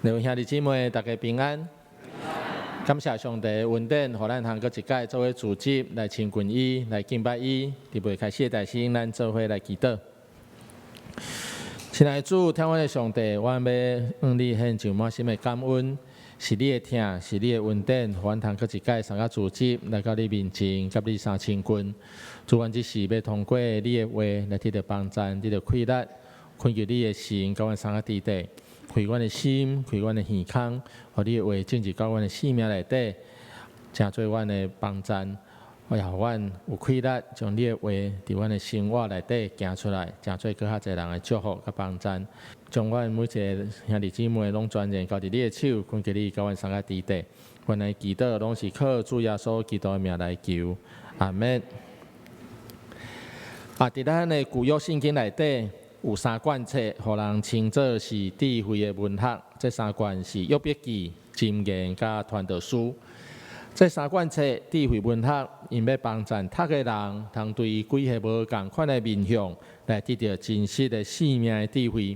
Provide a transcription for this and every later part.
各位兄弟姊妹，大家平安。感谢上帝恩典，让咱通过一届做伙组织来亲近伊，来敬拜伊。伫未开始的代志，咱做伙来祈祷。亲爱的主，天父的上帝，我要向你献上满心的感恩，是你的疼，是你的恩典，让咱通过一届参加组织来到你面前，甲你相亲近。主愿这是要通过你的话来得到帮助，得到快乐，恳求你的心，甲阮相加伫地。开阮的心，开阮的耳孔，互你的话进入到阮的生命内底，成做阮的帮助。我也互阮有快乐，将你的话伫阮的生活内底行出来，成做更较侪人的祝福甲帮助。将阮每一个兄弟姊妹拢全然交伫你的手，恳求你甲阮相加伫地。阮的祈祷拢是靠主耶稣基督的名来求，阿门。伫咱的旧约圣经内底。有3卷册，互人称作是智慧的文学。这3卷是约伯记、箴言甲传道书。这3卷册智慧文学，因要帮助读的人，通对于几个无共款的面向，来得到真实的生命的智慧。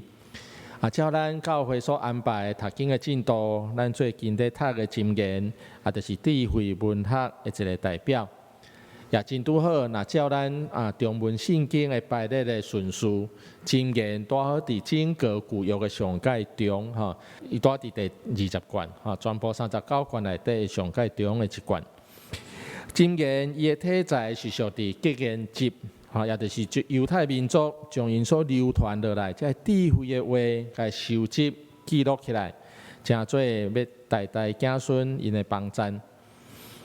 照咱教会所安排读经的进度，咱最近在读的箴言，就是智慧文学的一个代表。也真拄好，若照咱中文圣经的排列的顺序，箴言拄好伫整个旧约的上界中，伊拄伫第20卷，全部39卷内底上界中的一卷。箴言伊的体裁是属伫结言集，也就是犹太民族将因所流传落来这智慧的话，甲收集记录起来，成做要代代子孙因的帮助。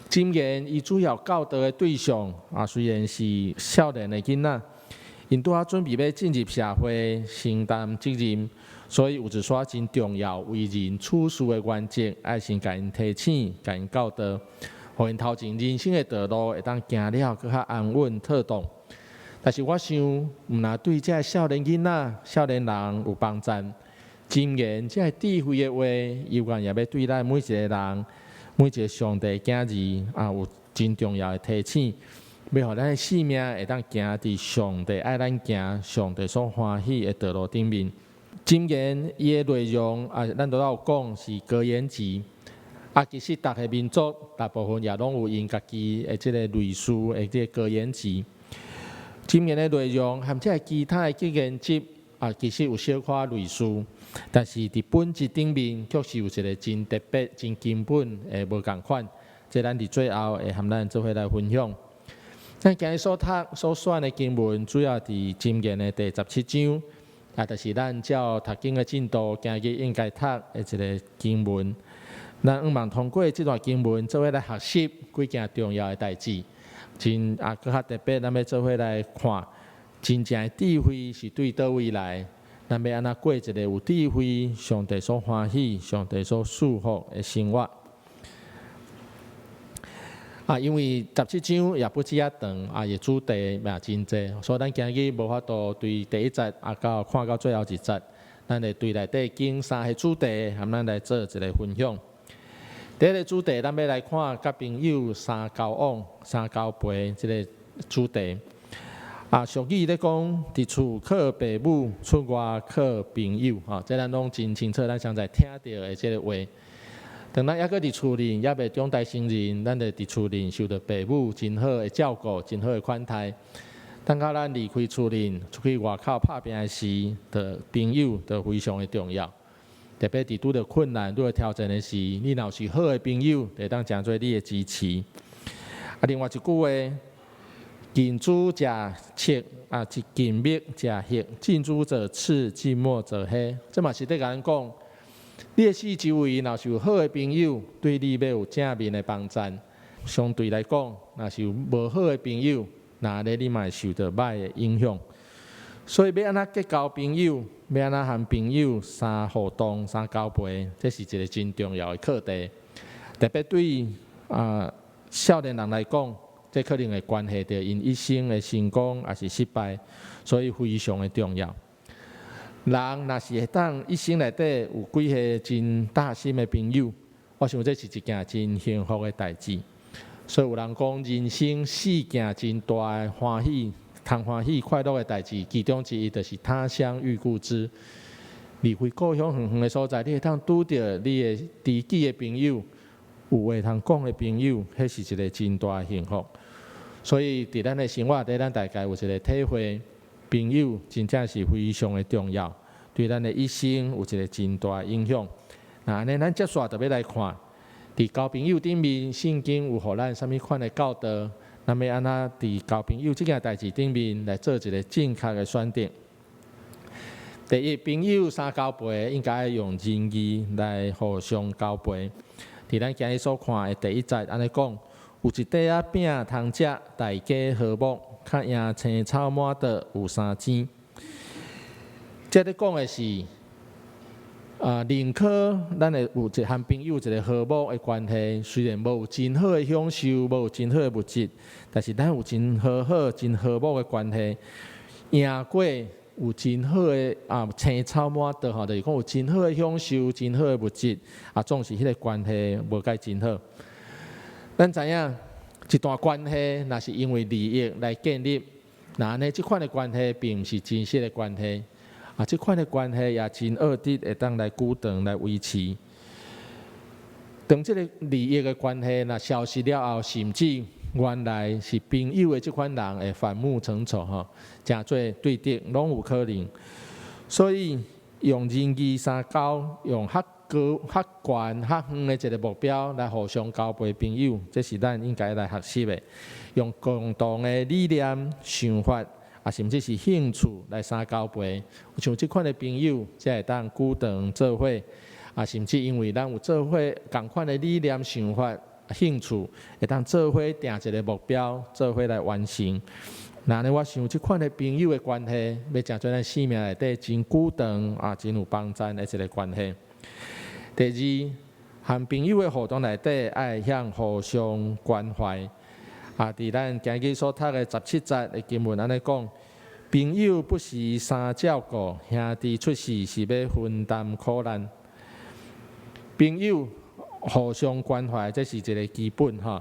箴言伊主要教导的对象虽然是少年的囡仔，因拄准备要进入社会，承担责任，所以有一撮真重要为人处事的原则，爱先甲因提醒，甲因教导，互因头前人生的道路会当行了更较安稳妥当。但是我想，毋若对这少年囡仔、少年人有帮助，箴言这智慧的话，有关也要对咱每一个人。每一个上帝囝儿有真重要的提醒，要互咱的生命会当行伫上帝爱咱行、上帝所欢喜的道路顶面。箴言伊的内容咱都有讲是格言集，其实逐个民族大部分也拢有因家己的即个类似的即个格言集。箴言的内容和即个其他的格言集其实有小可类似。但是伫本质顶面，却是有一个真特别、真根本的无共款。这咱伫最后会和咱做伙来分享。咱今日所读所选的经文，主要伫箴言的第17章，就是咱照读经的进度，今日应该读的一个经文。咱希望通过这段经文，做伙来学习几件重要的代志。真更较特别，咱要做伙来看，真正的智慧是对倒位来。咱要安怎过一个有智慧、上帝所欢喜、上帝所祝福的生活？因为17章也不止啊长，也主题也真济，所以咱今日无法度对第一节到看到最后一节，咱会对内底经3个主题，和咱来做一个分享。第一个主题，咱要来看甲朋友相交往、相交陪这个主题。俗语咧讲，伫厝靠父母，出外靠朋友，这咱拢真清楚，咱常在听到的这个话。当咱还搁伫厝里，也未长大成人，咱就伫厝里受到父母真好的照顾，真好的款待。等到咱离开厝里，出去外口打拼的时，的朋友就非常的重要。特别伫拄着困难、拄着挑战的时，你若是好的朋友，会当成做你的支持。另外一句话。近朱者赤，近墨者黑。近朱者赤，近墨者黑。这嘛是在甲咱讲，你的四周围若是有好的朋友，对你要有正面的帮助。相对来讲，若是有无好的朋友，那你嘛会受到歹的影响。所以要安怎结交朋友，要安怎和朋友相互动、相交陪，这是一个真重要的课题。特别对少年人来讲。这可能会关系到因一生的成功还是失败，所以非常的重要。人若是会当一生内底有几个真大心的朋友，我想这是一件真幸福的代志。所以有人讲，人生4件真大的欢喜、通欢喜快乐的代志，其中之一就是他乡遇故知。离开故乡远远的所在，你会当拄到你的知己的朋友，有话通讲的朋友，迄是一个真大的幸福。所以伫咱的生活底，咱大家有一个体会，朋友真正是非常的重要，对咱的一生有一个真大的影响。那安尼，咱接续就要来看，伫交朋友顶面，圣经有互咱啥物款的教导？那么安那伫交朋友这件代志顶面来做一个正确的选择。第一，朋友相交陪，应该用仁义来互相交陪。伫咱今日所看的第一节，安尼讲，有一块仔饼通食，大家和睦，较赢青草满桌有三钱。这咧讲的是，认可咱的有一和朋友一个和睦的关系，虽然无有真好的享受，无有真好的物质，但是咱有真好、真和睦的关系，赢过。有真好的青草满桌吼，就是讲有真好的享受、真好的物质，总是迄个关系无介真好。咱知影一段关系，若是因为利益来建立，那安尼即款的关系并毋是真实的关系，即款的关系也真恶劣，会当来久长来维持。当即个利益的关系若消失了后，甚至原来是朋友的即款人会反目成仇吼，诚做对敌拢有可能。所以用仁义相交，用较高、较悬、较远的一个目标来互相交陪朋友，这是咱应该来学习的。用共同的理念、想法，甚至是兴趣来相交陪。有像即款的朋友，才会当久长做伙。甚至因为咱有做伙同款的理念、想法。兴趣会当做伙定一个目标，做伙来完成。那呢，我想即款的朋友的关系，要成做咱生命内底真久长真有帮助的一个关系。第二，和朋友的互动内底爱向互相关怀。伫咱今日所读的17节的经文安尼讲，朋友不是相照顾，兄弟出事是要分担苦难。朋友。互相关怀，这是一个基本哈。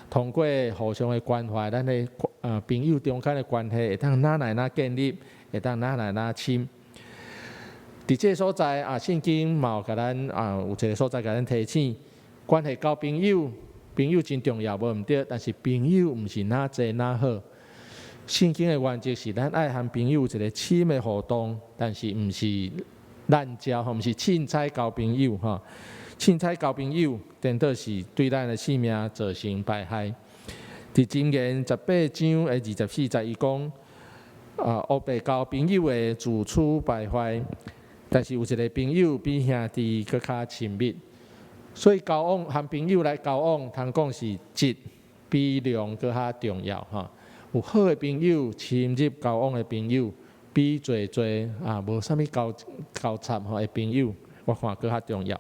通过互相的关怀，咱的朋友中间的关系会当哪来哪建立，会当哪来哪亲。伫这个所在圣经嘛有甲咱有一个所在甲咱提醒，关系交朋友，朋友真重要，无毋对。但是朋友毋是哪济哪好。圣经的原则是，咱爱和朋友有一个亲的互动，但是毋是滥交，毋是凊彩交朋友哈。凊彩交朋友，颠倒是对咱的性命造成败害。伫箴言18章的24节，伊讲，黑白交朋友的自取败坏，但是有一个朋友比兄弟更较亲密。所以交往和朋友来交往，通讲是质比量更较重要哈。有好的朋友，深入交往的朋友，比侪无啥物交叉的朋友，我看更较重要。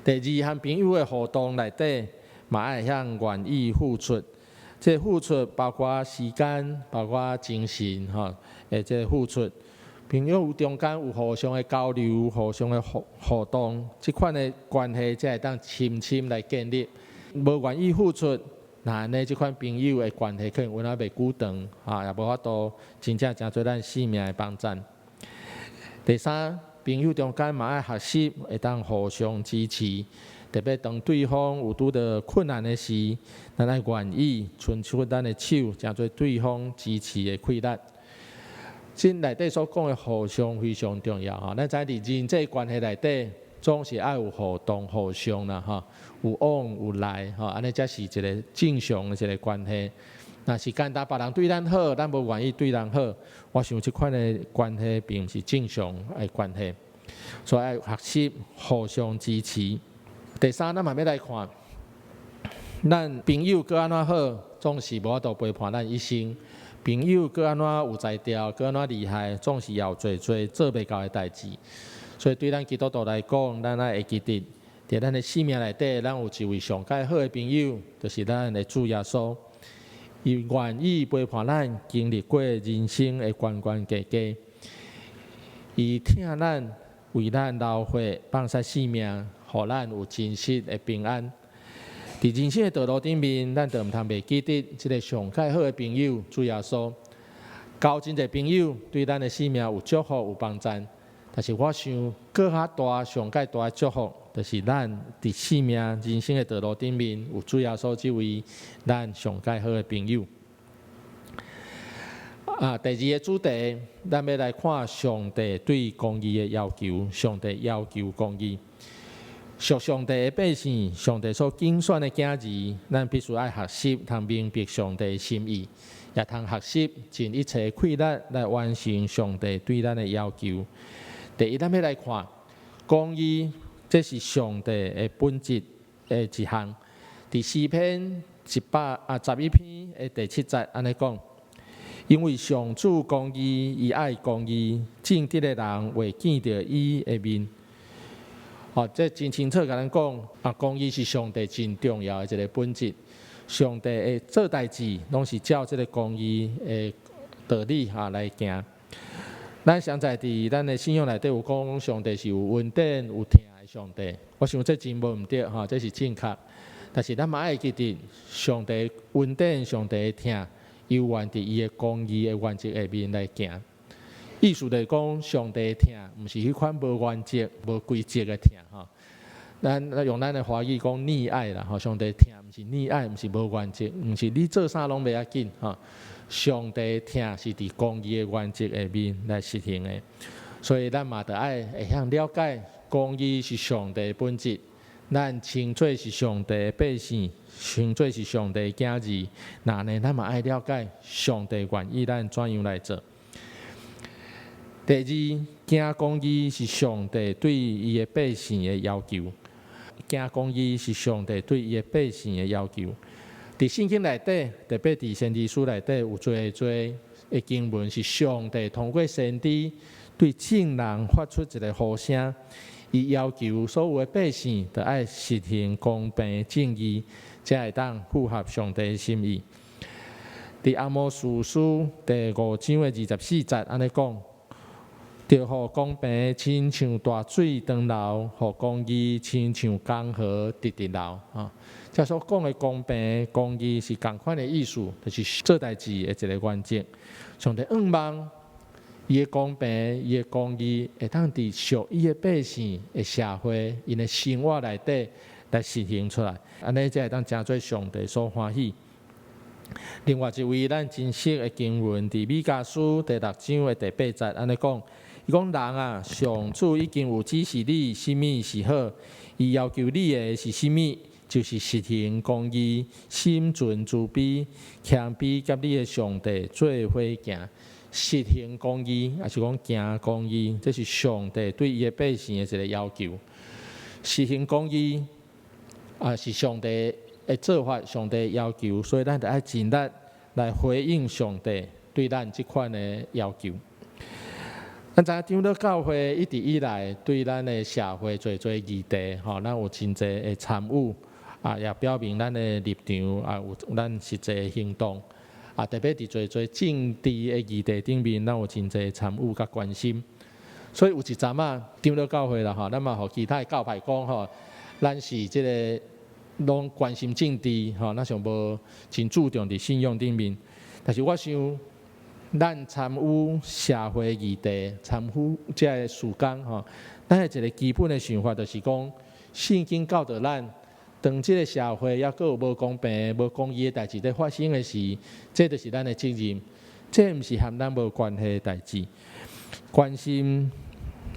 第二，和朋友的互动内底，嘛爱向愿意付出。这付出包括时间，包括精神，这付出。朋友中间有互相的交流，互相的互动，这款的关系才会当深来建立。无愿意付出，那安尼这款朋友的关系可能永远袂久长，也无法度真正做咱生命的帮助。第三。朋友中间嘛爱学习，会当互相支持。特别当对方有拄到困难的时，咱爱愿意伸出咱的手，成做对方支持的气力。即内底所讲的互相非常重要咱知伫人际关系内底，总是爱有互动、互相啦有往有来安尼才是一个正常的一个关系。若是简单别人对咱好，咱无愿意对人好，我想即款的关系并毋是正常的关系，所以爱学习互相支持。第三，咱嘛要来看，咱朋友搁安怎好，总是无法度陪伴咱一生。朋友搁安怎有才调，搁安怎厉害，总是也有做做袂到的代志。所以对咱基督徒来讲，咱爱会记得，伫咱的生命内底，咱有一位上介好的朋友，就是咱的主耶稣。伊愿意陪伴咱经历过人生的关关价价，伊听咱为咱流血放下性命，互咱有真实的平安。伫人生的道路顶面，咱就毋通袂记得即个上介好的朋友主耶稣。交真侪朋友对咱的生命有祝福有帮助，但是我想更较大、上界大的祝福，就是咱伫生命人生的道路顶面，有主耶稣这位咱上界好的朋友。第二个主题，咱要来看上帝对公义的要求。上帝要求公义，属上帝的百姓，上帝所拣选的囝儿，咱必须爱学习，通明白上帝的心意，也通学习尽一切困力来完成上帝对咱的要求。第一，咱要来看公义，这是上帝的本质的一项。第诗篇111篇的第7节安尼讲。因为上主公义，伊爱公义，正直的人会见到伊的面。这真清楚甲咱讲，公义是上帝真重要的一个本质。上帝的做代志，拢是照这个公义的道理来行。咱现在伫咱的信仰内底有讲，上帝是有恩典有疼的上帝。我想这真无毋对，这是正确。但是咱嘛爱记得，上帝恩典，上帝的疼。有沿伫伊的公义的原则下面来行，意思就是讲，上帝的疼，毋是迄款无原则、无规则的疼咱用咱的华语讲溺爱啦，上帝疼毋是溺爱，毋是无原则，毋是你做啥拢袂要紧上帝疼是伫公义的原则下面来实行的，所以咱嘛得爱会晓了解，公义是上帝的本质。咱称做是上帝的百姓，称做是上帝的囝儿，那呢，咱嘛爱了解上帝愿意咱怎样来做。第二，行公义是上帝对伊的百姓的要求。行公义是上帝对伊的百姓的要求。伫圣经内底，特别伫先知书内底有做的经文，是上帝通过先知对众人发出一个呼声。伊要求所有的百姓都爱实行公平正义，才会当符合上帝的心意。伫阿摩司书第5章的24节安尼讲，着互公平亲像大水长流，互公义亲像江河直直流。这所讲的公平公义是同款的意思，就是做代志的一个原则。上帝望伊的公平，伊的公义，会当伫属伊的百姓的社会，因的生活内底来实行出来，安尼才会当真做上帝所欢喜。另外一位咱真熟的经文，伫米迦书第6章的第8节，安尼讲，伊讲人啊，上主已经有指示你，什么是好，伊要求你的是什么，就是实行公义，心存慈悲，谦卑，甲你的上帝做伙行。实行公义，也是讲行公义，这是上帝对伊的百姓的一个要求。实行公义，是上帝的做法，上帝的要求，所以咱得爱尽力来回应上帝对咱这款的要求。咱知影长老教会一直以来对咱的社会做议题，咱有真侪的参与，也表明咱的立场，有咱实际的行动。特别伫做政治的议题顶面，咱有真侪参与甲关心。所以有一阵长老教会啦，咱嘛互其他的教派讲咱是即个拢关心政治咱上无真注重伫信仰顶面。但是我想，咱参与社会议题，参与即个事工咱的一个基本的想法就是讲，圣经教导咱。当这个社会还佫有无公平、无公义的代志在发生的时，这就是咱的责任。这毋是和咱无关系的代志。关心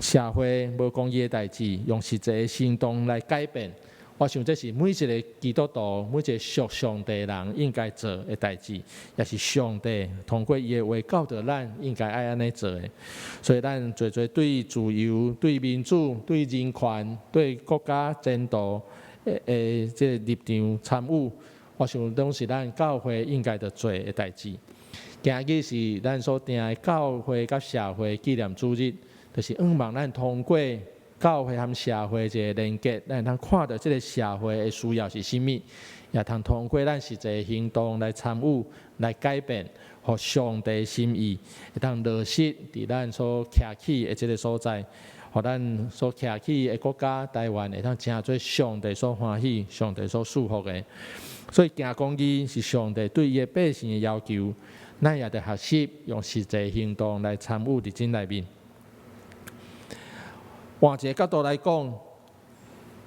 社会无公义的代志，用实际的行动来改变。我想这是每一个基督徒、每一个属上帝的人应该做的代志，也是上帝通过伊的话教导咱应该爱安尼做的。所以咱做对自由、对民主、对人权、对国家前途。这个立场参与，我想拢是咱教会应该要做的代志。今日是咱所定的教会甲社会纪念主日，就是望咱通过教会和社会一个连结，咱通看到这个社会的需要是甚物，也通过咱实际行动来参与、来改变，互上帝心意，会当落实伫咱所徛起的这个所在。互咱所徛起的国家台湾会当成做上帝所欢喜、上帝所祝福的。所以行公义是上帝对伊的百姓的要求，咱也得学习用实际行动来参与伫这内面。换一个角度来讲，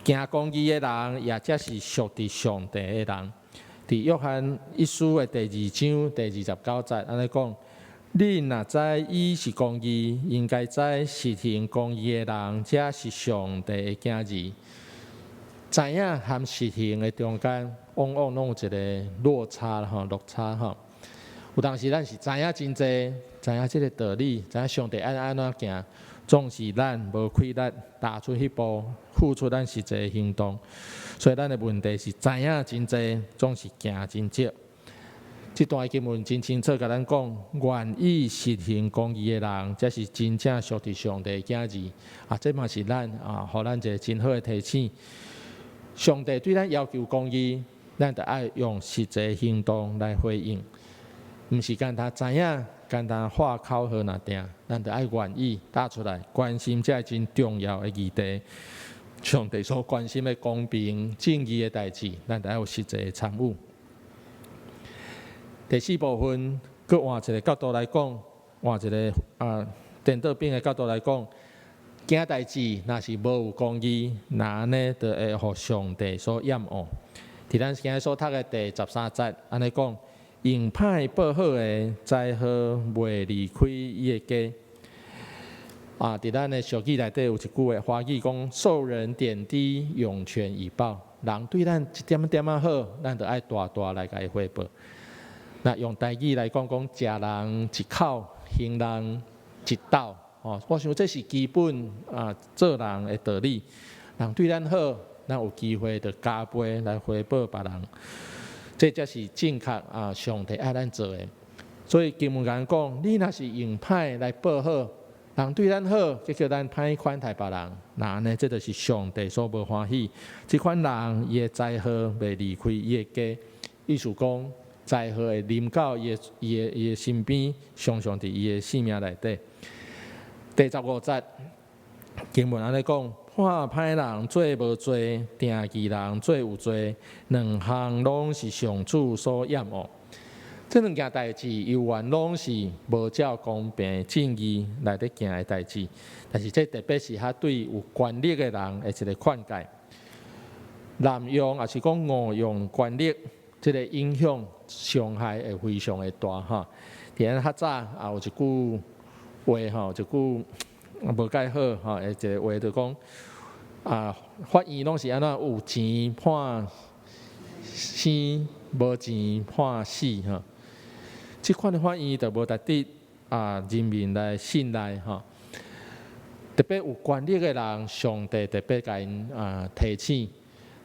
行公义的人，也才是属伫上帝的人。伫约翰一书的第2章第29节，安尼讲：恁若知伊是公义，应该知实行公义的人，才是上帝的囝儿。知影和实行的中间，往往拢有一个落差吼。有当时咱是知影真济，知影即个道理，知影上帝安怎行，总是咱无开力踏出迄步，付出咱实际的行动。所以咱的问题是知影真济，总是行真少。这段经文真清楚甲咱讲，愿意实行公义的人，才是真正属伫上帝的囝儿。这嘛是咱互咱一个真好的提醒。上帝对咱要求公义，咱就爱用实际的行动来回应，毋是简单知影、简单话口好那定，咱就爱愿意踏出来，关心这真重要的议题。上帝所关心的公平、正义的代志，咱就爱有实际的参与。第4部分，佮换一个角度来讲，换一个颠倒边的角度来讲，件代志若是无有公义，那安尼就会互上帝所厌恶。伫咱今日所读的第13节，安尼讲，用歹报好的，灾祸袂离开伊的家。伫咱的俗语内底有一句话，华语讲：受人点滴，涌泉以报。人对咱一点点好，咱就爱大大来甲伊回报。那用台语来讲，食人一口，行人一斗。我想这是基本做人的道理。人对咱好，咱有机会就加倍来回报别人。这才是正确上帝爱咱做的。所以经文讲，你若是用歹来报好，人对咱好，结果咱歹款待别人，那安尼这就是上帝所无欢喜。这款人伊的灾祸袂离开伊的家，意思讲灾祸会临到伊的身边，常常伫伊的性命内底。第15节经文安尼讲：判歹人做无罪，定义人做有罪，两项拢是上主所厌恶。这两件代志，有原拢是无照公平正义来得行的代志，但是这特别是较对有权力的人的一个劝诫。滥用也是讲误用权力，这个影响伤害会非常的大哈。伫咱较早有一句话一句无介好一个话就讲法院拢是安怎有钱判生，无钱判死哈。即款的法院就无值得人民来信赖哈。特别有权力的人，上帝特别甲因提醒，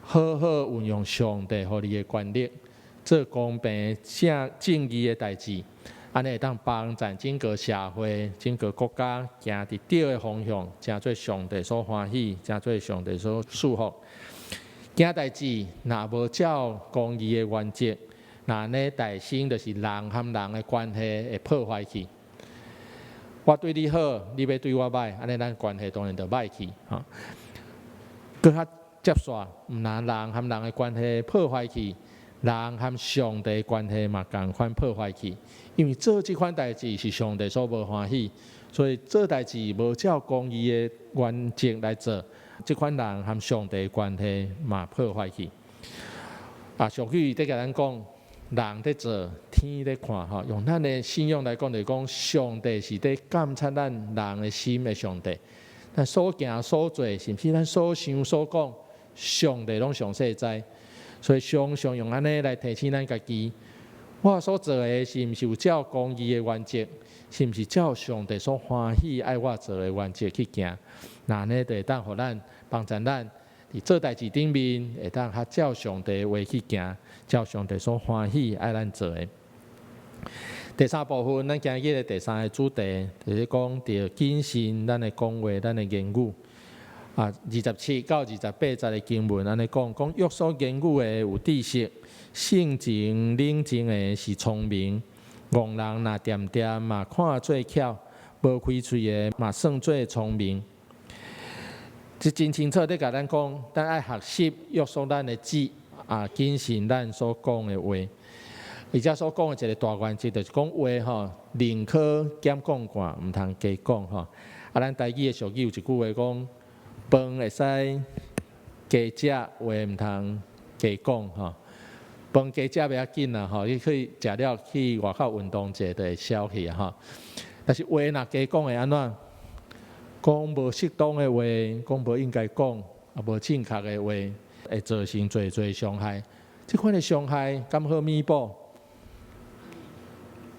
好好运用上帝互你的权力，做公平正义的代志。安尼会当帮助整个社会、整个国家行伫对的方向，真做上帝所欢喜，真做上帝所祝福。件代志若无照公义的原则，那安尼大生就是人和人的关系会破坏去。我对你好，你要对我歹，安尼咱关系当然就歹去哈。搁较接煞，毋但人和人的关系破坏去，人和上帝的关系嘛同款破坏去。因为做这款代志是上帝所无欢喜，所以做代志无照公义的原则来做，这款人和上帝的关系嘛破坏去。俗语在甲咱讲，人在做，天在看哈。用咱的信仰来讲，就是讲上帝是在监察咱人的心的上帝。咱所行所做，甚至咱所想所讲，上帝拢详细知。所以常常用安尼来提醒咱家己。我所做的是毋是有照公义的原则，是毋是照上帝所欢喜爱我做的原则去行？那呢，就会当互咱帮助咱伫做代志顶面，会当较照上帝的话去行，照上帝所欢喜爱咱做的。第3部分，咱今日的第3个主题就是讲着谨慎咱的讲话，咱的言语。27到28节的经文安尼讲约所言语的有知识。性情冷静的是聪明，戆人若点点嘛看做巧，无开喙的嘛算做聪明。这真清楚地甲咱讲，咱爱学习约束咱的旨谨慎咱所讲的话。而且所讲的一个大原则，就是讲话宁可减讲寡，毋通加讲咱台语的俗语有一句话讲：饭会使加食，话毋通加讲吼。饭加食袂要紧啦吼，你可以食了去外口运动者就会消去啊吼。但是话若加讲会安怎？讲无适当的话，讲无应该讲，啊无正确的话，会造成侪伤害。即款的伤害敢好弥补？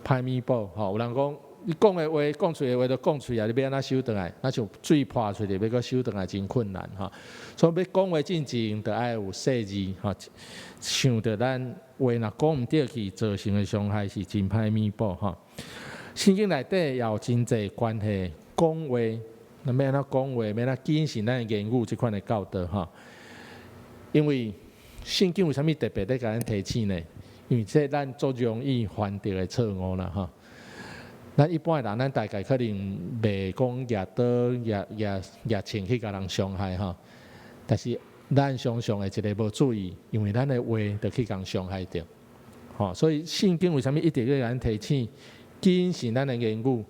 歹弥补吼。有人讲，你讲的话，讲出的话就讲出来，你要安怎收倒来？那像水泼出去，要搁收倒来真困难吼。所以要讲话进前，就爱有细致吼。想着咱话若讲毋对去，造成的伤害是真歹弥补吼。圣经内底也有真侪关系，讲话，那要安怎讲话，要安怎谨慎咱的言语即款的教导吼。因为圣经为虾米特别咧甲咱提醒呢？因为这咱足容易犯着的错误啦吼。咱一般的人，咱大概可能袂讲举刀、举枪去甲人伤害吼，但是咱常常的一个无注意，因为咱的话就去甲人伤害着，吼。所以圣经为虾米一直咧甲咱提醒，谨慎咱的言语，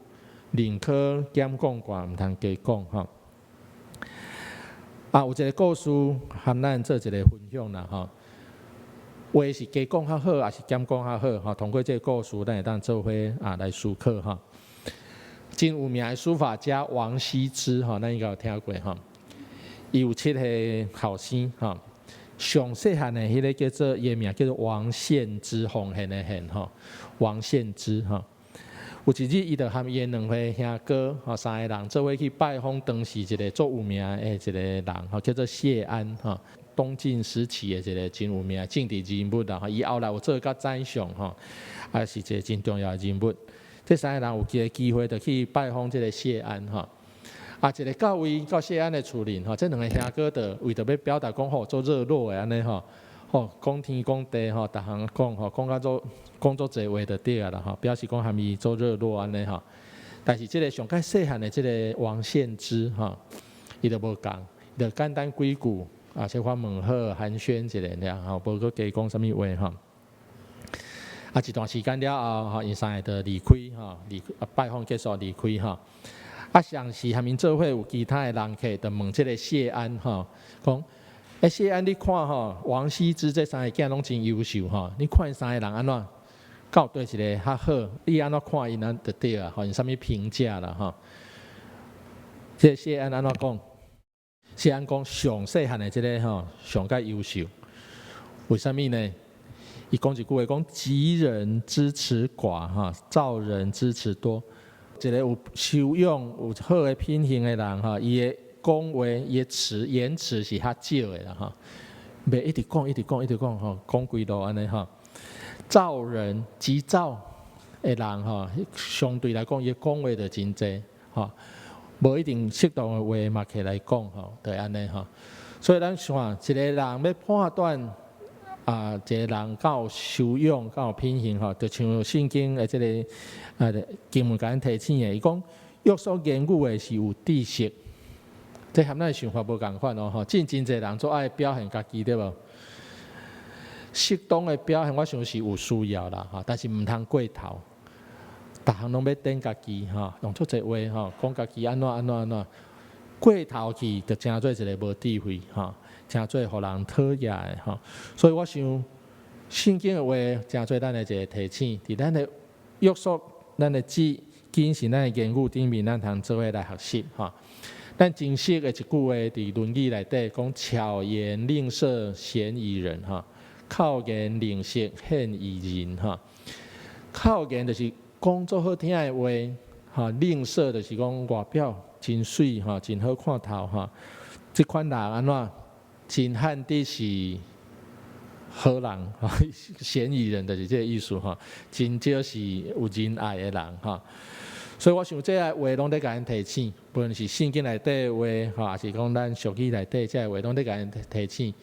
宁可减讲寡，毋通加讲吼。有一个故事，含咱做一个分享啦吼。话是加讲较好，还是减讲较好？吼，通过这个故事，咱会当做伙来思考哈。真有名的书法家王羲之吼，咱应该有听过吼。伊有7个后生吼，上细汉的迄个叫做伊名叫做王献之，奉献的献吼，王献之吼。有一日，伊就含伊2个兄哥吼，3个人做伙去拜访当时一个足有名的一个人吼，叫做谢安吼。东晋时期的一个真有名的政治人物啦，伊后来有做到宰相吼，也是一个真重要的人物。这3个人有一个机会就去拜访这个谢安吼，一个到谢安的厝里吼，这2个兄哥就为着要表达讲吼，做热络的安尼吼，讲天讲地吼，逐项讲吼，讲足侪话就对啊啦吼，表示讲含伊做热络安尼吼。但是这个上较细汉的这个王献之吼，伊就无讲，就简单几句。小可问好寒暄一下尔吼，无搁加讲啥物话吼。一段时间了后，因3个就离开吼，拜访结束离开吼。上时含因做伙有其他的人客，就问这个谢安吼，讲，谢安你看吼，王羲之这3个囝拢真优秀吼，你看因3个人安怎？到对一个较好？你安怎看因安就对啊？吼，因啥物评价啦吼？这谢安安怎讲？谢安讲上细汉的这个吼，上介优秀，为什么呢？伊讲一句话，讲急人之辞寡哈，躁人之辞多。一个有修养、有好的品行的人哈，伊的讲话、伊的言辞是较少的啦哈，袂一直讲吼，讲几路安尼哈。躁人、急躁的人哈，相对来讲，伊讲话就真济哈。无一定适当的话嘛，起来讲吼，就安尼吼。所以咱看一个人要判断一个人较有修养、较有品行吼，就像圣经的这个经文甲咱提醒的，伊讲约束言语的是有知识，这和咱的想法无共款哦吼。真侪人做爱表现家己对无？适当的表现，我想是有需要啦吼，但是毋通过头。逐项拢要顶家己吼，用足侪话吼，讲家己安怎，过头去就成做一个无智慧吼，成做互人讨厌的吼。所以我想，圣经的话成做咱的一个提醒，伫咱的约束、咱的谨慎、咱的言语顶面，咱通做伙来学习吼。咱真实的一句话伫《论语》内底讲：巧言令色，鲜矣仁吼；巧言令色，鲜矣仁吼。巧言就是讲做好听的话，哈，吝啬就是讲外表真水哈，真好看头哈。这款人安怎？真汉地是好人哈，鲜矣仁就是这个意思哈。真少是有仁爱的人哈。所以我想这个话拢在甲咱提醒，不论是圣经内底的话哈，还是讲咱俗语内底这个话，拢在甲咱提醒。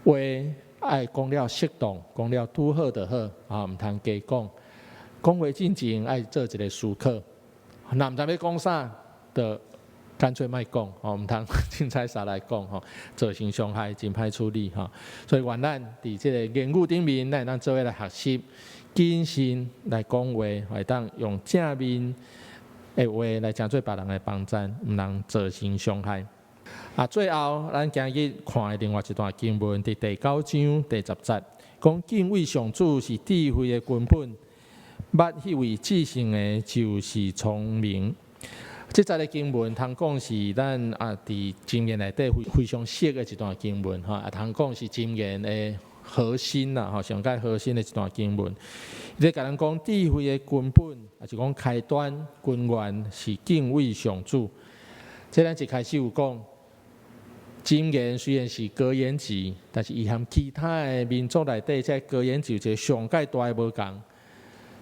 话爱讲了适当，讲了拄好就好啊，毋通加讲。讲话进前爱做一个思考，若毋知要讲啥，就干脆莫讲，毋通凊彩啥来讲吼，造成伤害，真歹处理吼。所以愿咱伫即个言语顶面，咱会当做伙来学习，谨慎来讲话，会当用正面的话来成做别人的帮助，毋通造成伤害。最后咱今日看的另外一段经文，伫第9章第10节，讲敬畏上主是智慧的根本，捌迄位至圣的，就是聪明。这节的经文，通讲是咱伫箴言内底非常熟的一段经文通讲是箴言的核心啦上界核心的一段经文。伊咧甲咱讲智慧的根本，也是讲开端根源是敬畏上主。这咱一开始有讲。箴言虽然是格言集，但是伊和其他的民族内底，这格言集有一个上界大的无共，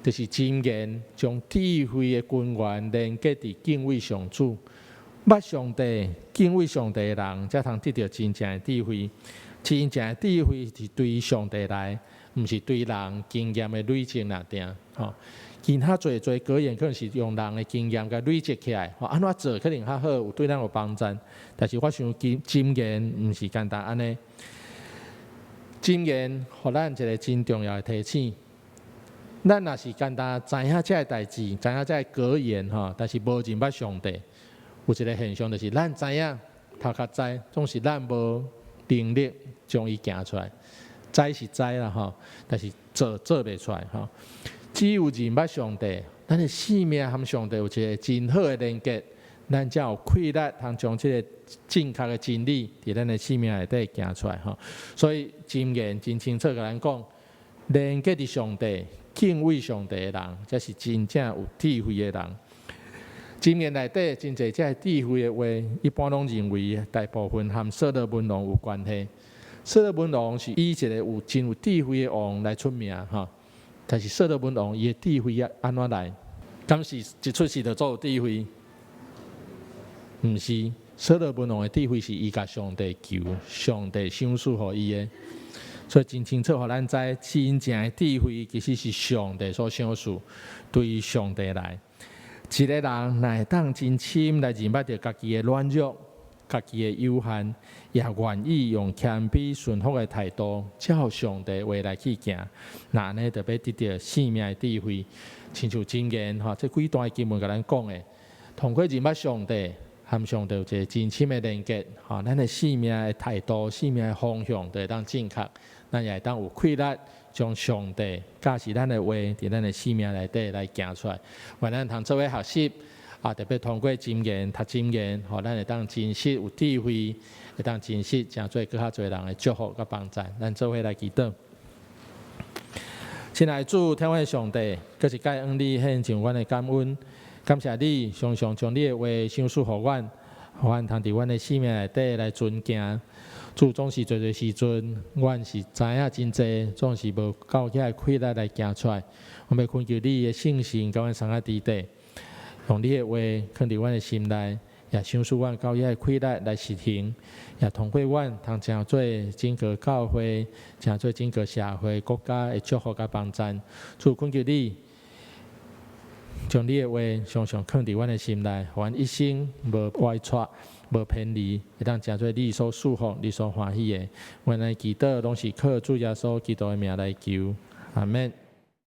就是箴言将智慧的根源连接伫敬畏上主。捌上帝、敬畏上帝的人，才通得到真正的智慧。真正的智慧是对上帝来，毋是对人经验的累积那定。其他做格言可能是用人的经验甲累积起来，安怎做可能较好，有对咱有帮助。但是我想箴言毋是简单安尼，箴言互咱一个真重要的提醒。咱若是简单知影这个代志，知影这个格言但是无认捌上帝，有一个现象就是咱知影头壳知，总是咱无能力将伊行出来。知是知啦但是做袂出来只有认捌上帝，咱的生命和上帝有一个真好的连接，咱才有气力通将这个正确的真理伫咱的生命内底行出来所以箴言真清楚甲咱讲，连接伫上帝、敬畏上帝的人，才是真正有智慧的人。箴言内底真侪这智慧的话，一般拢认为大部分和所罗门王有关系。所罗门王是以一个真有智慧的王来出名但是所罗门王伊的智慧安怎来？敢是一出世就做有智慧？毋是，所罗门王的智慧是伊甲上帝求，上帝赏赐予伊的。所以真清楚，互咱知真正的智慧其实是上帝所赏赐，对于上帝来，一个人若会当真心来认捌着家己的软弱、家己的有限，也愿意用谦卑顺服的态度，照上帝话来去行，那呢就要得到生命的智慧。亲像箴言这几段经文甲咱讲的，通过认捌上帝，和上帝有一个真深的连接咱的生命的态度、生命的方向就会当正确，咱也会当有气力将上帝教示咱的话，伫咱的生命内底来行出来，为咱通做伙学习。特别通过箴言、读箴言，咱会当真实有智慧，会当真实诚做更较侪人的祝福甲帮助。咱做伙来祈祷。亲爱的主，天父的上帝，搁一届向你献上阮的感恩，感谢你常常将你的话赏赐予阮，互阮通伫阮的生命内底来尊敬。主总是侪时阵，阮是知影真济，总是无够起来气力来行出来。我要恳求你的信心，甲阮送在地底。用你的话放伫阮的心内，也赏赐阮够遐气力来实行，也通过阮通成做整个教会、成做整个社会、国家的祝福甲帮助。主恳求你，将你的话常常放伫阮的心内，互阮一生无歪错、无偏离，会当成做你所祝福、你所欢喜的。阮的祈祷拢是靠主耶稣基督的名来求，阿免。